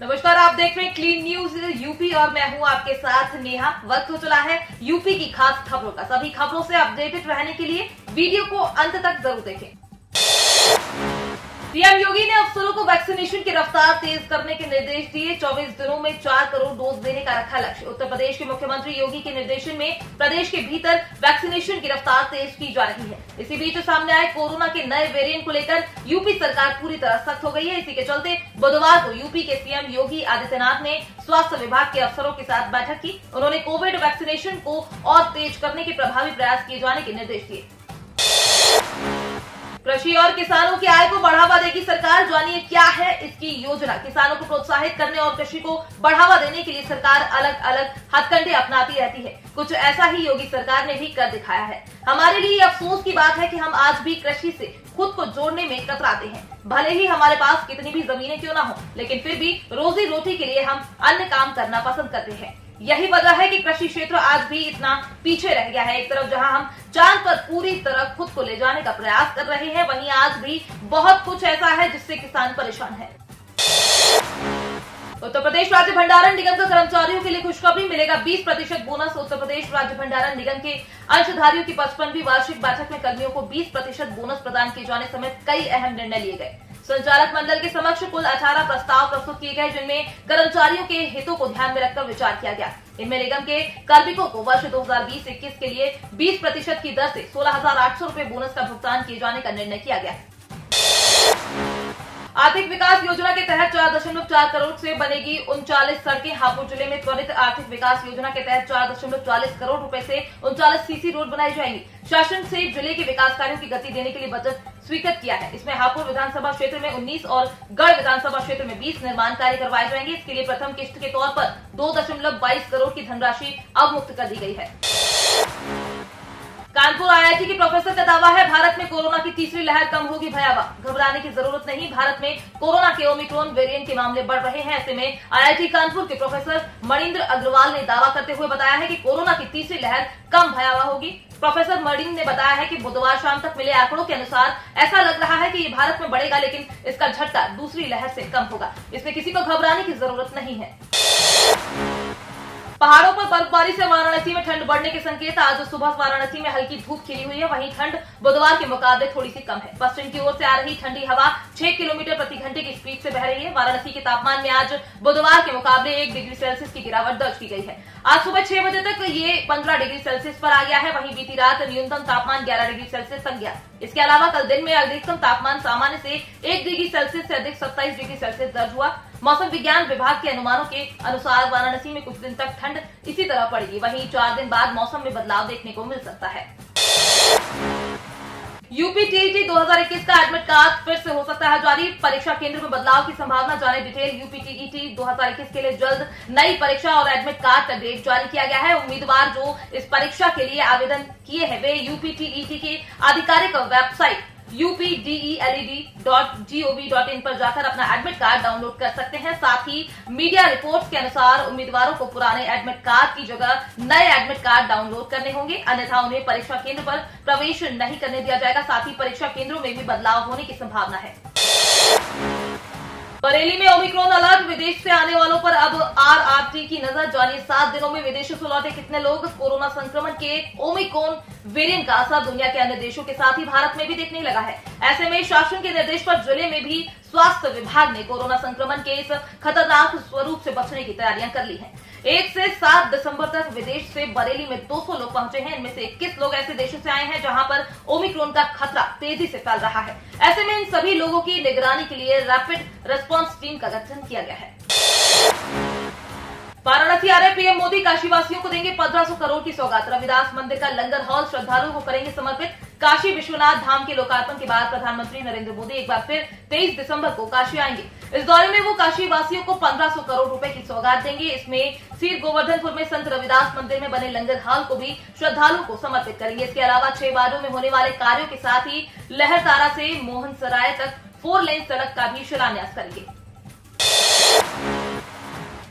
नमस्कार, आप देख रहे हैं क्लीन न्यूज यूपी और मैं हूं आपके साथ नेहा। वक्त हो चला है यूपी की खास खबरों का। सभी खबरों से अपडेटेड रहने के लिए वीडियो को अंत तक जरूर देखें। सीएम योगी ने अफसरों को वैक्सीनेशन की रफ्तार तेज करने के निर्देश दिए। 24 दिनों में 4 करोड़ डोज देने का रखा लक्ष्य। उत्तर प्रदेश के मुख्यमंत्री योगी के निर्देशन में प्रदेश के भीतर वैक्सीनेशन की रफ्तार तेज की जा रही है। इसी बीच सामने आए कोरोना के नए वेरिएंट को लेकर यूपी सरकार पूरी तरह सख्त हो गई है। इसी के चलते बुधवार को यूपी के सीएम योगी आदित्यनाथ ने स्वास्थ्य विभाग के अफसरों के साथ बैठक की। उन्होंने कोविड वैक्सीनेशन को और तेज करने के प्रभावी प्रयास किए जाने के निर्देश दिए। कृषि और किसानों की आय को बढ़ावा देगी सरकार। जानिए क्या है इसकी योजना। किसानों को प्रोत्साहित करने और कृषि को बढ़ावा देने के लिए सरकार अलग अलग हथकंडे अपनाती रहती है। कुछ ऐसा ही योगी सरकार ने भी कर दिखाया है। हमारे लिए अफसोस की बात है कि हम आज भी कृषि से खुद को जोड़ने में कतराते हैं। भले ही हमारे पास कितनी भी जमीनें क्यों ना हो, लेकिन फिर भी रोजी रोटी के लिए हम अन्य काम करना पसंद करते हैं। यही वजह है कि कृषि क्षेत्र आज भी इतना पीछे रह गया है। एक तरफ जहां हम चांद पर पूरी तरह खुद को ले जाने का प्रयास कर रहे हैं, वहीं आज भी बहुत कुछ ऐसा है जिससे किसान परेशान है। उत्तर प्रदेश राज्य भंडारण निगम के कर्मचारियों के लिए खुशखबरी मिलेगा 20% बोनस। उत्तर प्रदेश राज्य भंडारण निगम के अंशधारियों की 55वीं वार्षिक बैठक में कर्मियों को 20% बोनस प्रदान किए जाने समेत कई अहम निर्णय लिए गए। संचालक मंडल के समक्ष कुल 18 प्रस्ताव प्रस्तुत किए गए, जिनमें कर्मचारियों के हितों को ध्यान में रखकर विचार किया गया। इनमें निगम के कार्मिकों को वर्ष 2020-21 के लिए 20% की दर से 16,800 रूपये बोनस का भुगतान किए जाने का निर्णय किया गया। आर्थिक विकास योजना के तहत 4.4 करोड़ से बनेगी 39 सड़कें। हापुड़ जिले में त्वरित आर्थिक विकास योजना के तहत 4.40 करोड़ रुपए से 39 सीसी रोड बनाई जाएंगी। शासन से जिले के विकास कार्यों की गति देने के लिए बजट स्वीकृत किया है। इसमें हापुड़ विधानसभा क्षेत्र में 19 और गढ़ विधानसभा क्षेत्र में 20 निर्माण कार्य करवाए जाएंगे। इसके लिए प्रथम किस्त के तौर पर 2.22 करोड़ की धनराशि अवमुक्त कर दी गई है। कानपुर आईआईटी के प्रोफेसर का दावा है, भारत में कोरोना की तीसरी लहर कम होगी भयावह। घबराने की जरूरत नहीं। भारत में कोरोना के ओमिक्रॉन वेरिएंट के मामले बढ़ रहे हैं। ऐसे में आईआईटी कानपुर के प्रोफेसर मणिंद्र अग्रवाल ने दावा करते हुए बताया है कि कोरोना की तीसरी लहर कम भयावह होगी। प्रोफेसर मणिंद्र ने बताया है कि बुधवार शाम तक मिले आंकड़ों के अनुसार ऐसा लग रहा है कि ये भारत में बढ़ेगा, लेकिन इसका झटका दूसरी लहर से कम होगा। इसमें किसी को घबराने की जरूरत नहीं है। पहाड़ों पर बर्फबारी से वाराणसी में ठंड बढ़ने के संकेत। आज सुबह वाराणसी में हल्की धूप खिली हुई है, वहीं ठंड बुधवार के मुकाबले थोड़ी सी कम है। पश्चिम की ओर से आ रही ठंडी हवा 6 किलोमीटर प्रति घंटे की स्पीड से बह रही है। वाराणसी के तापमान में आज बुधवार के मुकाबले 1 डिग्री सेल्सियस की गिरावट दर्ज की गई है। आज सुबह 6 बजे तक ये 15 डिग्री सेल्सियस पर आ गया है। वहीं बीती रात न्यूनतम तापमान 11 डिग्री सेल्सियस तक गया। इसके अलावा कल दिन में अधिकतम तापमान सामान्य से 1 डिग्री सेल्सियस से अधिक 27 डिग्री सेल्सियस दर्ज हुआ। मौसम विज्ञान विभाग के अनुमानों के अनुसार वाराणसी में कुछ दिन तक ठंड इसी तरह पड़ेगी। वहीं 4 दिन बाद मौसम में बदलाव देखने को मिल सकता है। यूपी टीईटी 2021 का एडमिट कार्ड फिर से हो सकता है जारी। परीक्षा केंद्र में बदलाव की संभावना, जाने डिटेल। यूपी टीईटी 2021 के लिए जल्द नई परीक्षा और एडमिट कार्ड का डेट जारी किया गया है। उम्मीदवार जो इस परीक्षा के लिए आवेदन किए हैं वे यूपी टीईटी के आधिकारिक वेबसाइट updeled.gov.in पर जाकर अपना एडमिट कार्ड डाउनलोड कर सकते हैं। साथ ही मीडिया रिपोर्ट्स के अनुसार उम्मीदवारों को पुराने एडमिट कार्ड की जगह नए एडमिट कार्ड डाउनलोड करने होंगे, अन्यथा उन्हें परीक्षा केंद्र पर प्रवेश नहीं करने दिया जाएगा। साथ ही परीक्षा केंद्रों में भी बदलाव होने की संभावना है। बरेली में ओमिक्रॉन अलर्ट। विदेश से आने वालों पर अब आरआरटी की नजर। जानिए 7 दिनों में विदेशों से लौटे कितने लोग। कोरोना संक्रमण के ओमिक्रॉन वेरिएंट का असर दुनिया के अन्य देशों के साथ ही भारत में भी दिखने लगा है। ऐसे में शासन के निर्देश पर जिले में भी स्वास्थ्य विभाग ने कोरोना संक्रमण के इस खतरनाक स्वरूप से बचने की तैयारियां कर ली हैं। 1 से 7 दिसंबर तक विदेश से बरेली में 200 लोग पहुंचे हैं। इनमें से 21 लोग ऐसे देशों से आए हैं जहां पर ओमिक्रॉन का खतरा तेजी से फैल रहा है। ऐसे में इन सभी लोगों की निगरानी के लिए रैपिड रेस्पॉन्स टीम का गठन किया गया है। वाराणसी आ रहे पीएम मोदी काशीवासियों को देंगे 1500 करोड़ की सौगात। रविदास मंदिर का लंगर हॉल श्रद्धालुओं को करेंगे समर्पित। काशी विश्वनाथ धाम के लोकार्पण के बाद प्रधानमंत्री नरेंद्र मोदी एक बार फिर 23 दिसंबर को काशी आएंगे। इस दौरे में वो काशी वासियों को 1500 करोड़ रुपए की सौगात देंगे। इसमें सीर गोवर्धनपुर में संत रविदास मंदिर में बने लंगर हॉल को भी श्रद्धालुओं को समर्पित करेंगे। इसके अलावा 6 वार्डों में होने वाले कार्यों के साथ ही लहरतारा से मोहनसराय तक 4 लेन सड़क का भी शिलान्यास करेंगे।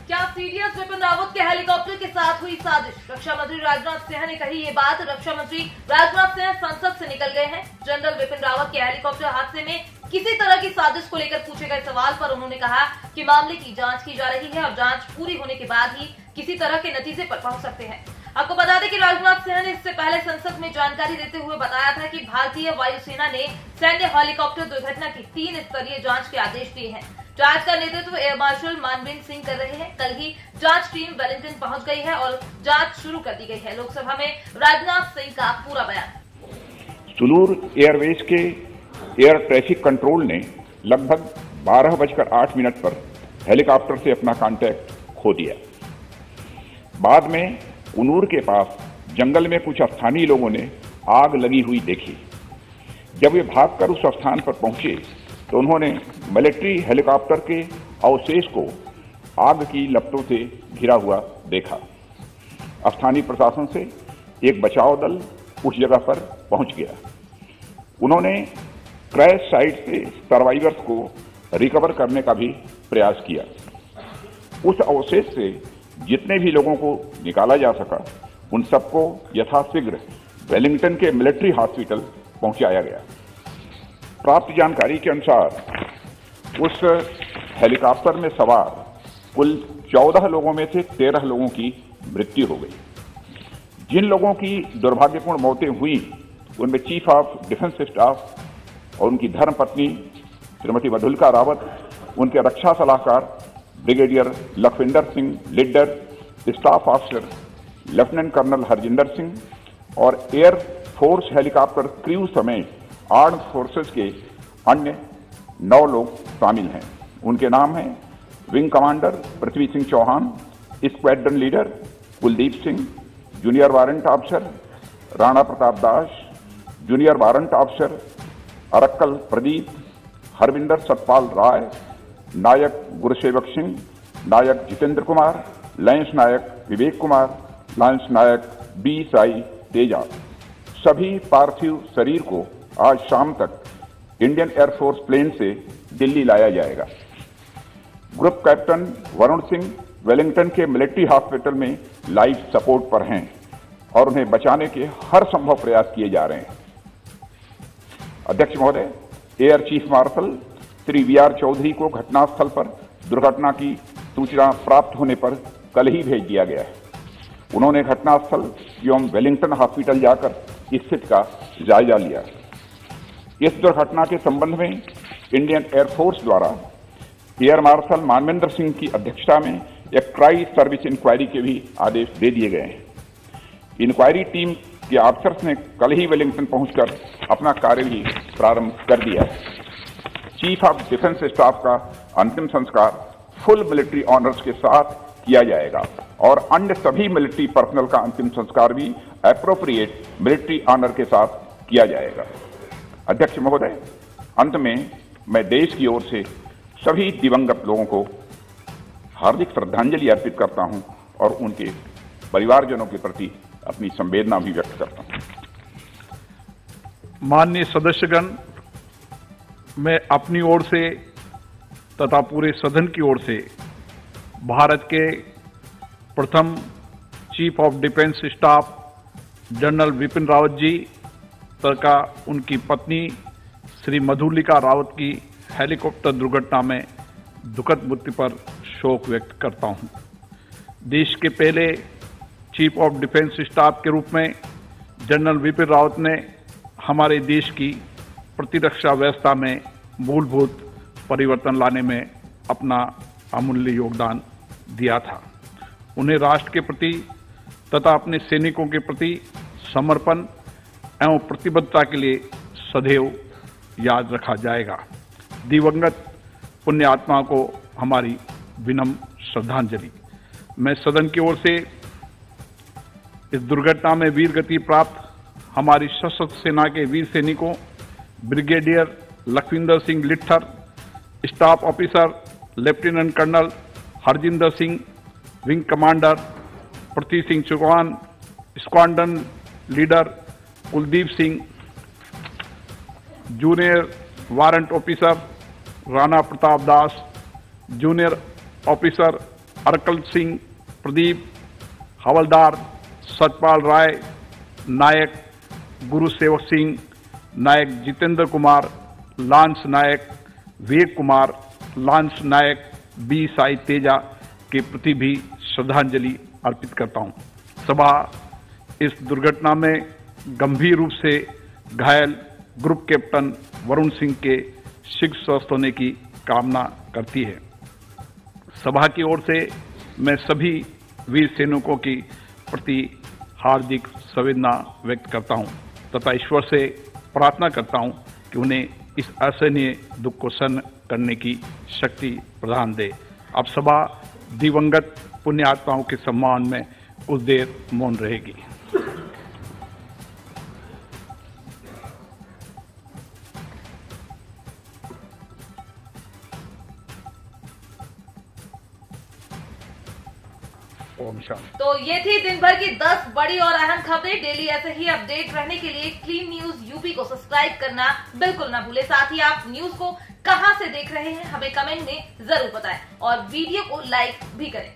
क्या सीडीएस विपिन रावत के हेलीकॉप्टर के साथ हुई साजिश। रक्षा मंत्री राजनाथ सिंह ने कही ये बात। रक्षा मंत्री राजनाथ सिंह संसद से निकल गए हैं। जनरल विपिन रावत के हेलीकॉप्टर हादसे में किसी तरह की साजिश को लेकर पूछे गए सवाल पर उन्होंने कहा कि मामले की जांच की जा रही है और जांच पूरी होने के बाद ही किसी तरह के नतीजे पर पहुंच सकते हैं। आपको बता दें कि राजनाथ सिंह ने इससे पहले संसद में जानकारी देते हुए बताया था कि भारतीय वायुसेना ने सैन्य हेलीकॉप्टर दुर्घटना की 3 स्तरीय जांच के आदेश दिए हैं। जांच का नेतृत्व एयर मार्शल मानवेंद्र सिंह कर रहे हैं। कल ही जांच टीम वेलिंगटन पहुंच गई है और जांच शुरू कर दी गई है। लोकसभा में राजनाथ सिंह का पूरा बयान। सुलूर एयरवेज के एयर ट्रैफिक कंट्रोल ने लगभग 12:08 पर हेलीकॉप्टर से अपना कांटेक्ट खो दिया। बाद में कुनूर के पास जंगल में कुछ स्थानीय लोगों ने आग लगी हुई देखी। जब वे भागकर उस स्थान पर पहुंचे तो उन्होंने मिलिट्री हेलीकॉप्टर के अवशेष को आग की लपटों से घिरा हुआ देखा। स्थानीय प्रशासन से एक बचाव दल उस जगह पर पहुंच गया। उन्होंने क्रैश साइट से सर्वाइवर्स को रिकवर करने का भी प्रयास किया। उस अवशेष से जितने भी लोगों को निकाला जा सका उन सबको यथाशीघ्र वेलिंगटन के मिलिट्री हॉस्पिटल पहुंचाया गया। प्राप्त जानकारी के अनुसार उस हेलीकॉप्टर में सवार कुल 14 लोगों में से 13 लोगों की मृत्यु हो गई। जिन लोगों की दुर्भाग्यपूर्ण मौतें हुई उनमें चीफ ऑफ डिफेंस स्टाफ और उनकी धर्मपत्नी श्रीमती मधुलिका रावत, उनके रक्षा सलाहकार brigadier Lakhwinder Singh Lidder, staff officer lieutenant colonel Harjinder Singh और एयर फोर्स हेलीकॉप्टर क्रू समेत आर्म्ड फोर्सेस के अन्य 9 लोग शामिल हैं। उनके नाम हैं wing commander Prithvi Singh Chauhan, squadron leader Kuldeep Singh, junior warrant officer Rana Pratap Das, junior warrant officer Arakkal Pradeep, Harvinder Satpal Rai, Naik Gurusewak Singh, Naik Jitendra Kumar, lance Naik Vivek Kumar, lance Naik B Sai Teja. सभी पार्थिव शरीर को आज शाम तक इंडियन एयरफोर्स प्लेन से दिल्ली लाया जाएगा। Group captain Varun Singh Wellington के मिलिट्री हॉस्पिटल में लाइफ सपोर्ट पर हैं और उन्हें बचाने के हर संभव प्रयास किए जा रहे हैं। अध्यक्ष महोदय, air chief marshal Shri VR Chaudhary को घटनास्थल पर दुर्घटना की सूचना प्राप्त होने पर कल ही भेज दिया गया है। उन्होंने घटनास्थल एवं वेलिंगटन हॉस्पिटल जाकर स्थिति का जायजा लिया। इस दुर्घटना के संबंध में इंडियन एयरफोर्स द्वारा एयर मार्शल मानवेंद्र सिंह की अध्यक्षता में एक ट्राई सर्विस इंक्वायरी के भी आदेश दे दिए गए हैं। इंक्वायरी टीम के ऑफिसर्स ने कल ही वेलिंगटन पहुंचकर अपना कार्य भी प्रारंभ कर दिया है। चीफ ऑफ डिफेंस स्टाफ का अंतिम संस्कार फुल मिलिट्री ऑनर्स के साथ किया जाएगा और अन्य सभी मिलिट्री पर्सनल का अंतिम संस्कार भी एप्रोप्रिएट मिलिट्री ऑनर के साथ किया जाएगा। अध्यक्ष महोदय, अंत में मैं देश की ओर से सभी दिवंगत लोगों को हार्दिक श्रद्धांजलि अर्पित करता हूं और उनके परिवारजनों के प्रति अपनी संवेदना भी व्यक्त करता हूं। माननीय सदस्यगण, मैं अपनी ओर से तथा पूरे सदन की ओर से भारत के प्रथम chief of defence staff general Vipin Rawat ji तथा उनकी पत्नी श्री मधुलिका रावत की हेलीकॉप्टर दुर्घटना में दुखद मृत्यु पर शोक व्यक्त करता हूं। देश के पहले चीफ ऑफ डिफेंस स्टाफ के रूप में जनरल विपिन रावत ने हमारे देश की प्रतिरक्षा व्यवस्था में मूलभूत परिवर्तन लाने में अपना अमूल्य योगदान दिया था। उन्हें राष्ट्र के प्रति तथा अपने सैनिकों के प्रति समर्पण एवं प्रतिबद्धता के लिए सदैव याद रखा जाएगा। दिवंगत पुण्य आत्मा को हमारी विनम्र श्रद्धांजलि। मैं सदन की ओर से इस दुर्घटना में वीर गति प्राप्त हमारी सशस्त्र सेना के वीर सैनिकों brigadier Lakhwinder Singh Lidder, staff officer lieutenant colonel Harjinder Singh, wing commander Prithvi Singh Chauhan, squadron leader Kuldeep Singh, junior warrant officer Rana Pratap Das, junior officer Arakkal Singh Pradeep, Havildar Satpal Rai, Naik Gurusewak Singh, Naik Jitendra Kumar, lance Naik Vivek Kumar, lance Naik B Sai Teja के प्रति भी श्रद्धांजलि अर्पित करता हूं। सभा इस दुर्घटना में गंभीर रूप से घायल ग्रुप कैप्टन वरुण सिंह के शीघ्र स्वस्थ होने की कामना करती है। सभा की ओर से मैं सभी वीर सैनिकों की प्रति हार्दिक संवेदना व्यक्त करता हूं तथा ईश्वर से प्रार्थना करता हूं कि उन्हें इस असहनीय दुख को सहन करने की शक्ति प्रदान दे। अब सभा दिवंगत पुण्य आत्माओं के सम्मान में कुछ देर मौन रहेगी। तो ये थी दिन भर की 10 बड़ी और अहम खबरें। डेली ऐसे ही अपडेट रहने के लिए क्लीन न्यूज यूपी को सब्सक्राइब करना बिल्कुल ना भूले। साथ ही आप न्यूज को कहां से देख रहे हैं हमें कमेंट में जरूर बताएं और वीडियो को लाइक भी करें।